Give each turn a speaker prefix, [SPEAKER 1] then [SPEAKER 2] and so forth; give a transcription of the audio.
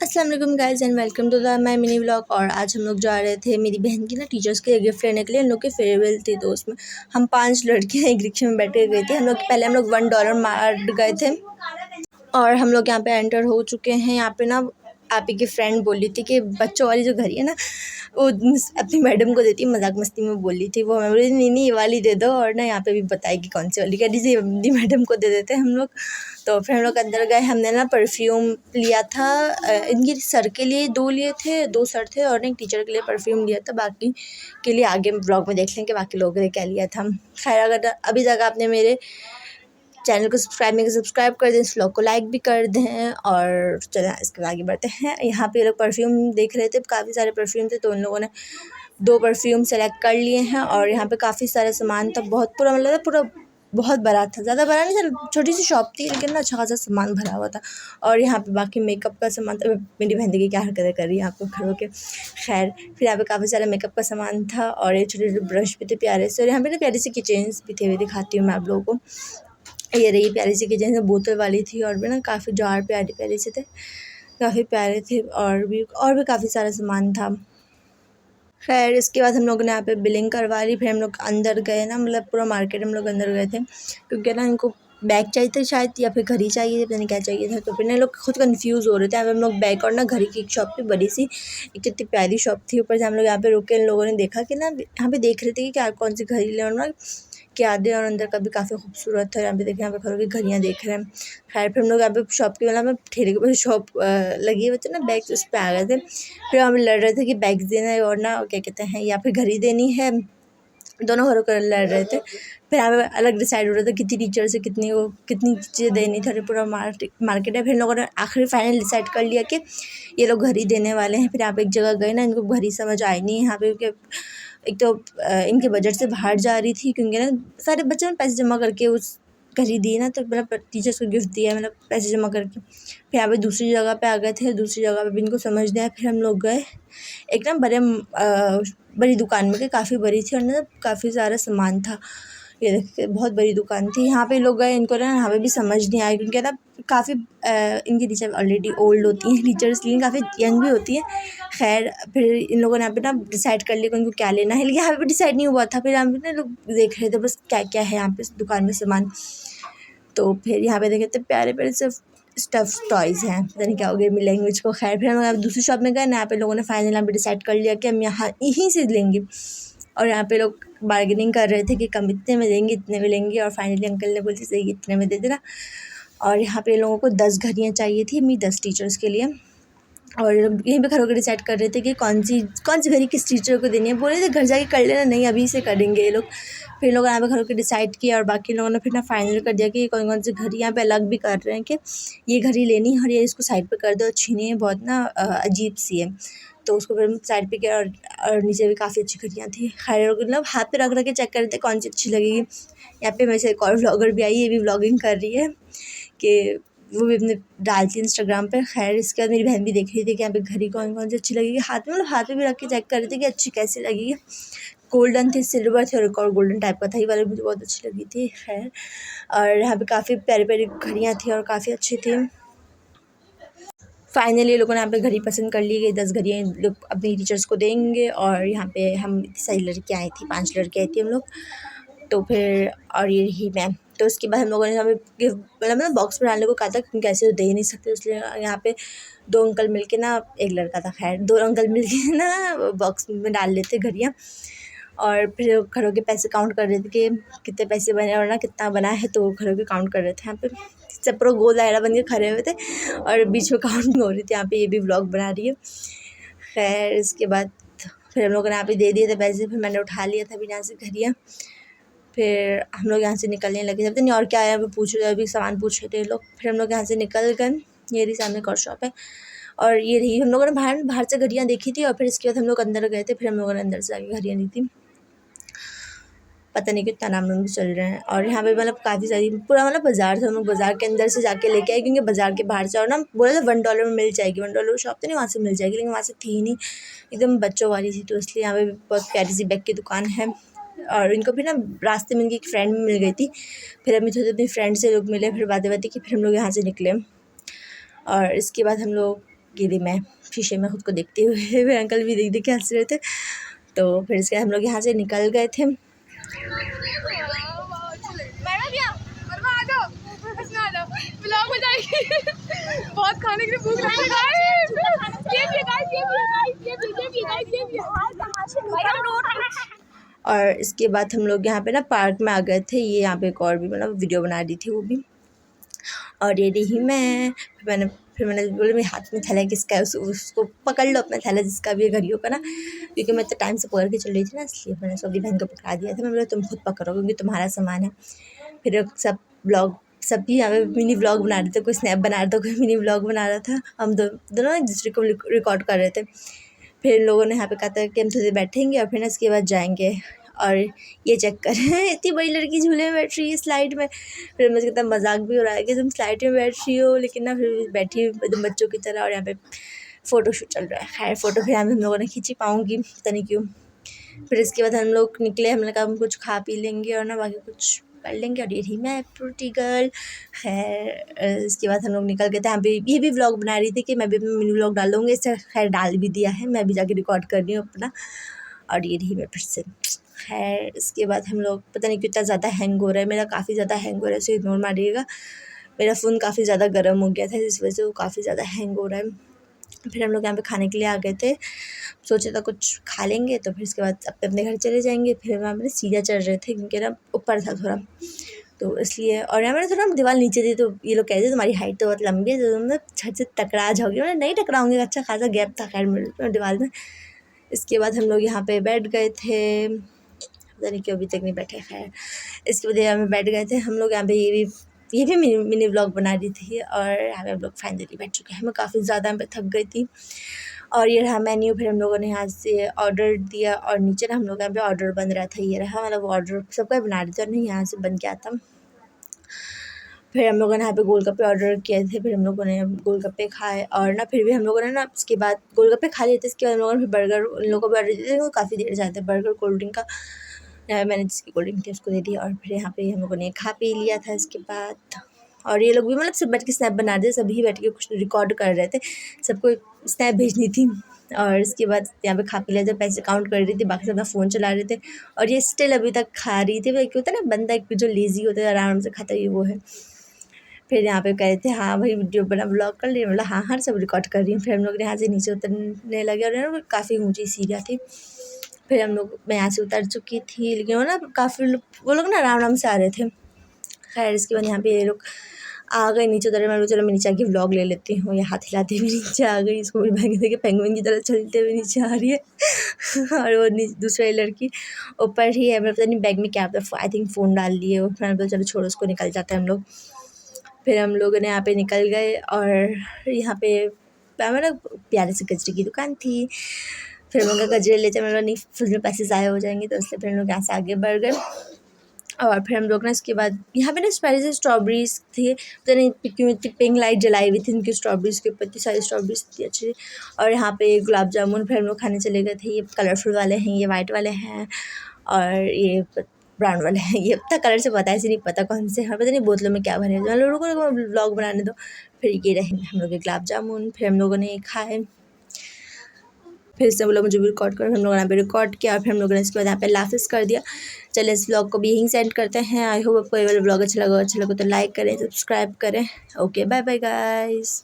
[SPEAKER 1] अस्सलाम वालेकुम guys and welcome to the my mini vlog. और आज हम लोग जा रहे थे मेरी बहन की ना टीचर्स के गिफ्ट लेने के लिए। हम लोग की फेयरवेल थी तो उसमें हम 5 लड़कियां एक रिक्शे में बैठे गए थे। हम लोग $1 मार गए थे और हम लोग यहाँ पे एंटर हो चुके हैं। यहाँ पे ना आप ही की फ्रेंड बोली थी कि बच्चों वाली जो घड़ी है ना वो अपनी मैडम को देती, मजाक मस्ती में बोली थी। वो हमें बोली नहीं ये वाली दे दो, और ना यहाँ पे भी बताएगी कौन सी वाली कह दी मैडम को दे देते हम लोग। तो फिर हम लोग अंदर गए। हमने ना परफ्यूम लिया था, इनकी सर के लिए 2 लिए थे, 2 सर थे और एक टीचर के लिए परफ्यूम लिया था। बाकी के लिए आगे ब्लॉग में देख लेंगे बाकी लोगों ने क्या लिया था। खैर अगर अभी तक आपने मेरे चैनल को सब्सक्राइब कर दें, इस व्लॉग को लाइक भी कर दें और चलें इसके आगे बढ़ते हैं। यहाँ पे लोग परफ्यूम देख रहे थे, काफ़ी सारे परफ्यूम थे तो उन लोगों ने 2 परफ्यूम सेलेक्ट कर लिए हैं। और यहाँ पे काफ़ी सारा सामान था, बहुत पूरा मतलब पूरा बहुत बड़ा था, ज़्यादा बड़ा नहीं था, छोटी सी शॉप थी लेकिन ना अच्छा खासा सामान भरा हुआ था। और यहाँ पे बाकी मेकअप का सामान था। मेरी बहन की क्या हरकतें कर रही है आपको खड़े होके। खैर फिर यहाँ पे काफ़ी सारा मेकअप का सामान था और ये छोटे छोटे ब्रश भी थे प्यारे से। और यहाँ पे ना प्यारी सी किचन्स भी थे, दिखाती हूँ मैं आप लोगों को। ये रही प्यारी सी किचन, बोतल वाली थी और भी ना काफ़ी जार प्यारे प्यारे से थे, काफ़ी प्यारे थे। और भी काफ़ी सारा सामान था। खैर इसके बाद हम लोगों ने यहाँ पे बिलिंग करवा ली। फिर हम लोग अंदर गए ना, मतलब पूरा मार्केट हम लोग अंदर गए थे क्योंकि ना इनको बैग चाहिए था शायद, या फिर घड़ी चाहिए, पता नहीं क्या चाहिए था। तो फिर ना लोग खुद कंफ्यूज हो रहे थे। यहाँ पे हम लोग बैग और ना घड़ी की एक शॉप पे बड़ी सी, एक कितनी प्यारी शॉप थी। ऊपर से हम लोग यहाँ पे रुके, इन लोगों ने देखा कि ना यहाँ पे देख रहे थे कि क्या कौन सी घड़ी ले, और ना क्या दे। और अंदर का भी काफ़ी खूबसूरत था। यहाँ पे देखें, यहाँ पे खड़े होकर घड़ियाँ देख रहे हैं। खैर फिर हम लोग यहाँ पे शॉप की मतलब ठेले के ऊपर शॉप लगी हुई थी ना बैग, उस पर आ गए थे। फिर हम लड़ रहे थे कि बैग्स देना है और ना क्या कहते हैं या फिर घड़ी देनी है, दोनों घरों कर लड़ रहे थे। फिर यहाँ पे अलग डिसाइड हो रहा था कितनी टीचर से कितनी चीज़ें देनी थी। पूरा मार्केट है। फिर इन लोगों ने आखिरी फाइनल डिसाइड कर लिया कि ये लोग घड़ी देने वाले हैं। फिर यहाँ पे एक जगह गए ना, इनको घड़ी समझ आई नहीं यहाँ पे, क्योंकि एक तो इनके बजट से बाहर जा रही थी, क्योंकि ना सारे बच्चों ने पैसे जमा करके उस घड़ी दी ना, तो मतलब टीचर्स को गिफ्ट दिया, मतलब पैसे जमा करके। फिर यहाँ पे दूसरी जगह पे आ गए थे, दूसरी जगह पे भी इनको समझ नहीं आया। फिर हम लोग गए एक ना बड़ी दुकान में, काफ़ी बड़ी थी और ना काफ़ी सारा सामान था। ये देखिए बहुत बड़ी दुकान थी। यहाँ पे लोग गए, इनको ना यहाँ पे भी समझ नहीं आया क्योंकि ना काफ़ी इनकी टीचर ऑलरेडी ओल्ड होती हैं टीचर्स, लेकिन काफ़ी यंग भी होती हैं। खैर फिर इन लोगों ने यहाँ पे ना डिसाइड कर लिया कि उनको क्या लेना है, लेकिन यहाँ पे डिसाइड नहीं हुआ था। फिर यहाँ पे ना लोग देख रहे थे बस क्या क्या है यहाँ पे दुकान में सामान। तो फिर यहाँ पे देखे थे प्यारे प्यारे से स्टफ टॉयज़ हैं, पता नहीं क्या हो गया लैंग्वेज को। खैर फिर हम यहाँ दूसरी शॉप में गए ना, यहाँ पे लोगों ने फाइनल यहाँ पे डिसाइड कर लिया कि हम यहाँ यहीं से लेंगे। और यहाँ पे लोग बार्गेनिंग कर रहे थे कि कम इतने में देंगे, इतने में लेंगे। और फाइनली अंकल ने बोली सही इतने में दे देना। और यहाँ पे लोगों को 10 घड़ियाँ चाहिए थी अपनी 10 टीचर्स के लिए। और यहीं पे खड़े होकर डिसाइड कर रहे थे कि कौन सी घड़ी किस टीचर को देनी है। बोले थे घर जाके कर लेना, नहीं अभी से करेंगे ये लोग। फिर लोग यहाँ पे खड़े होकर डिसाइड किया और बाकी लोगों ने फिर ना फाइनल कर दिया कि कौन कौन सी घड़ी यहाँ पे अलग भी कर रहे हैं कि ये घड़ी लेनी है और ये इसको साइड पे कर दो, अच्छी नहीं है, बहुत ना अजीब सी है। तो उसको फिर साइड पे किया और नीचे भी काफ़ी अच्छी घड़ियाँ थी। खैर मतलब हाथ पे रख के चेक कर रहे थे कौन सी अच्छी लगेगी। यहाँ पे मेरे से एक और व्लॉगर भी आई, ये भी व्लॉगिंग कर रही है कि वो भी अपने डालती है इंस्टाग्राम पर। खैर इसके बाद मेरी बहन भी देख रही थी कि यहाँ पे घड़ी कौन कौन सी अच्छी लगेगी। हाथ में मतलब हाथ में भी रख के चेक कर रहे थे कि अच्छी कैसी लगेगी। गोल्डन थी, सिल्वर थी और एक और गोल्डन टाइप का था, ये वाली मुझे बहुत अच्छी लगी थी। खैर और यहाँ पे काफ़ी प्यारी प्यारी घड़ियाँ थी और काफ़ी अच्छी थी। फाइनली ये लोगों ने यहाँ पे घड़ी पसंद कर ली कि 10 घड़ियाँ लोग अपनी टीचर्स को देंगे। और यहाँ पे हम इतनी सारी लड़कियाँ आई थी, 5 लड़कियाँ आई थी हम लोग। तो फिर और ये रही मैम। तो उसके बाद हम लोगों ने यहाँ पे गिफ्ट मतलब ना बॉक्स में डालने को कहा था क्योंकि ऐसे तो दे ही नहीं सकते, इसलिए यहाँ पे 2 अंकल मिलके ना, एक लड़का था, खैर 2 अंकल मिलके ना बॉक्स में डाल लेते घड़ियाँ। और फिर खड़े होके पैसे काउंट कर रहे थे कि कितने पैसे बने और ना कितना बना है, तो खड़े होके काउंट कर रहे थे। यहाँ पे सब पूरा गोल दायरा बन के खड़े हुए थे और बीच में काउंटिंग हो रही थी। यहाँ पे ये भी व्लॉग बना रही है। खैर इसके बाद फिर हम लोगों ने यहाँ पे दे दिए थे पैसे, फिर मैंने उठा लिया था फिर यहाँ से घड़ियाँ। फिर हम लोग यहाँ से निकलने लगे, पता नहीं और क्या है, पूछ रहे अभी सामान पूछ रहे थे लोग। फिर हम लोग यहाँ से निकल गए। ये रही सामने एक और शॉप है और ये रही, हम लोगों ने बाहर से घड़ियाँ देखी थी और फिर इसके बाद हम लोग अंदर गए थे। फिर हम लोगों ने अंदर से आके घड़ियाँ ली थी, पता नहीं कितना नाम भी चल रहे हैं। और यहाँ पे मतलब काफ़ी सारी पूरा मतलब बाज़ार था, हम लोग बाज़ार के अंदर से जाके लेके आए क्योंकि बाज़ार के बाहर से, और ना बोला था $1 में मिल जाएगी, $1 शॉप तो नहीं वहाँ से मिल जाएगी, लेकिन वहाँ से थी नहीं, एकदम बच्चों वाली थी। तो इसलिए यहाँ पे बहुत प्यारी सी बैग की दुकान है। और इनको फिर ना रास्ते में इनकी एक फ्रेंड भी मिल गई थी। फिर अभी थोड़ी अपनी फ्रेंड से लोग मिले, फिर बातें की, फिर हम लोग यहाँ से निकले। और इसके बाद हम लोग गिरी मैं शीशे में खुद को देखते हुए। मेरे अंकल भी देख देख के हंस रहे थे। तो फिर इसके हम लोग यहाँ से निकल गए थे।
[SPEAKER 2] बहुत खाने की भूख लगी
[SPEAKER 1] और इसके बाद हम लोग यहाँ पे ना पार्क में आ गए थे। ये यहाँ पे एक और भी मतलब वीडियो बना रही थी वो भी। और ये रही मैं। फिर मैंने बोला मेरे हाथ में थैला किसका है, उसको पकड़ लो अपना थैला जिसका भी है घड़ियों का ना, क्योंकि मैं तो टाइम से पकड़ के चल रही थी ना, इसलिए मैंने अपनी बहन को पकड़ा दिया था। मैं बोला तुम खुद पकड़ो क्योंकि तुम्हारा सामान है। फिर सब ब्लॉग सब भी यहाँ पे मिनी व्लॉग बना रहे थे, कोई स्नैप बना रहा था, कोई मिनी व्लॉग बना रहा था। हम दोनों एक दूसरे को रिकॉर्ड कर रहे थे। फिर इन लोगों ने यहाँ पे कहा था कि हम थोड़ी देर बैठेंगे और फिर ना इसके बाद जाएंगे। और ये चेक करें इतनी बड़ी लड़की झूले में बैठ रही है स्लाइड में। फिर मुझे कितना मजाक भी हो रहा है कि तुम स्लाइड में बैठ रही हो, लेकिन ना फिर बैठी एकदम बच्चों की तरह। और यहाँ पे फ़ोटो शूट चल रहा है। खैर फ़ोटो फिर हम लोगों ने खींची पाऊँगी पता नहीं क्यों। फिर इसके बाद हम लोग निकले, हमने कहा हम कुछ खा पी लेंगे और ना बाकी कुछ कर लेंगे। और ये थी मैं प्रोटी गर्ल। खैर इसके बाद हम लोग निकल गए थे। यहाँ पे ये भी व्लॉग बना रही थी कि मैं भी मिनी व्लॉग डालूँगी, इससे खैर डाल भी दिया है, मैं भी जाके रिकॉर्ड कर रही हूँ अपना। और ये रही मैं फिर से। खैर इसके बाद हम लोग पता नहीं कितना ज़्यादा हैंग हो रहा है, मेरा काफ़ी ज़्यादा हैंग हो रहा है, इसे इग्नोर मारिएगा। मेरा फ़ोन काफ़ी ज़्यादा गर्म हो गया था, इस वजह से वो काफ़ी ज़्यादा हैंग हो रहा है। फिर हम लोग यहाँ पे खाने के लिए आ गए थे। सोचा था कुछ खा लेंगे तो फिर इसके बाद अपने अपने घर चले जाएंगे। फिर वहाँ पे सीढ़ियाँ चढ़ रहे थे क्योंकि ना ऊपर था थोड़ा, तो इसलिए। और यहाँ मैंने थोड़ा दीवार नीचे थी, तो ये लोग कहते तुम्हारी हाइट तो बहुत लंबी है, तो तुम छत से टकरा जाओगी। मैंने नहीं टकराऊँगी, अच्छा खासा गैप था खैर मेरे दीवार में। इसके बाद हम लोग यहाँ पे बैठ गए थे, पता नहीं क्यों अभी तक नहीं बैठे। खैर इसके बाद यहाँ पे बैठ गए थे हम लोग। यहाँ पे ये भी मिनी व्लॉग बना रही थी। और यहाँ पे हम लोग फाइनली बैठ चुके हैं। मैं काफ़ी ज़्यादा यहाँ पे थक गई थी। और ये रहा मेन्यू। फिर हम लोगों ने यहाँ से ऑर्डर दिया और नीचे ना हम लोग यहाँ पे ऑर्डर बन रहा था। ये रहा मतलब ऑर्डर सबका बना रही थी और नहीं यहाँ से बन गया था। फिर हम लोगों ने यहाँ पे गोलगप्पे ऑर्डर किए थे। फिर हम लोगों ने गोलगप्पे खाए और ना फिर भी हम लोगों ने ना उसके बाद गोलगप्पे खा लिए थे। इसके बाद हम लोगों ने फिर बर्गर उन लोगों को भी ऑर्डर दिए थे, वो काफ़ी देर जाते बर्गर कोल्ड ड्रिंक का। मैंने जिसकी कोल्ड ड्रिंक थी उसको दे दिया और फिर यहाँ पे हम लोगों ने खा पी लिया था इसके बाद। और ये लोग भी मतलब सब बैठ के स्नैप बना रहे थे, सभी बैठ के कुछ रिकॉर्ड कर रहे थे, सबको स्नैप भेजनी थी। और इसके बाद यहाँ पे खा पी लिया था, पैसे काउंट कर रही थी, बाकी सब अपना फ़ोन चला रहे थे। और ये स्टिल अभी तक खा रही थी। क्यों होता है ना बंदा एक जो लेज़ी होता है आराम से खाता है, ये वो है। फिर यहाँ पे कह रहे थे हाँ भाई वीडियो बना व्लॉग कर लिए, मतलब हाँ हाँ सब रिकॉर्ड कर रही हूँ। फिर हम लोग यहाँ से नीचे उतरने लगे और ना काफ़ी ऊँची सीढ़ियाँ थी। फिर हम लोग मैं यहाँ से उतर चुकी थी, लेकिन वो ना काफ़ी वो लोग ना आराम से आ रहे थे। खैर इसके बाद यहाँ पे ये लोग आ गए नीचे उतरे। मैं चलो मैं नीचे आके व्लॉग ले लेती हूँ। ये हाथ हिलाते हुए नीचे आ गई, इसको मेरी बहन देखिए पेंगुइन की तरह चलते हुए नीचे आ रही है। और वो दूसरी लड़की ऊपर ही है। मैं पता नहीं बैग में क्या था, आई थिंक फ़ोन डाल लिए। मैंने बोला चलो छोड़ो उसको, निकल जाते हैं हम लोग। फिर हम लोगों ने यहाँ पे निकल गए और यहाँ पे मेरा प्यारे से गजरे की दुकान थी। फिर हम लोग गजरे लेते, मैंने नहीं फिर में पैसे ज़ाया हो जाएंगे, तो इसलिए फिर हम लोग यहाँ से आगे बढ़ गए। और फिर हम लोग ना इसके बाद यहाँ पे ना सारी से स्ट्रॉबेरीज़ थी, पता नहीं क्यों इतनी पिंक लाइट जलाई हुई थी उनकी स्ट्रॉबेरीज़ के ऊपर, इतनी सारी स्ट्रॉबेरीज़ थी अच्छी। और यहाँ पे गुलाब जामुन फिर हम लोग खाने चले गए थे। ये कलरफुल वाले हैं, ये वाइट वाले हैं और ये ब्राउन वाले हैं। ये अब तक कलर से पता है, इसे नहीं पता कौन से हैं, पता नहीं बोतलों में क्या भरे। हम लोगों को व्लॉग बनाने दो। फिर ये रहे हम लोग के गुलाब जामुन, फिर हम लोगों ने खाए। फिर से बोला मुझे भी रिकॉर्ड करो, हम लोगों ने यहाँ पे रिकॉर्ड किया और फिर हम लोगों ने इसके बाद यहाँ पे लाफिस कर दिया। चलिए इस व्लॉग को भी यहीं सेंड करते हैं। आई होप आपको ये वाला व्लॉग अच्छा लगा तो लाइक करें, सब्सक्राइब करें। Okay bye bye guys.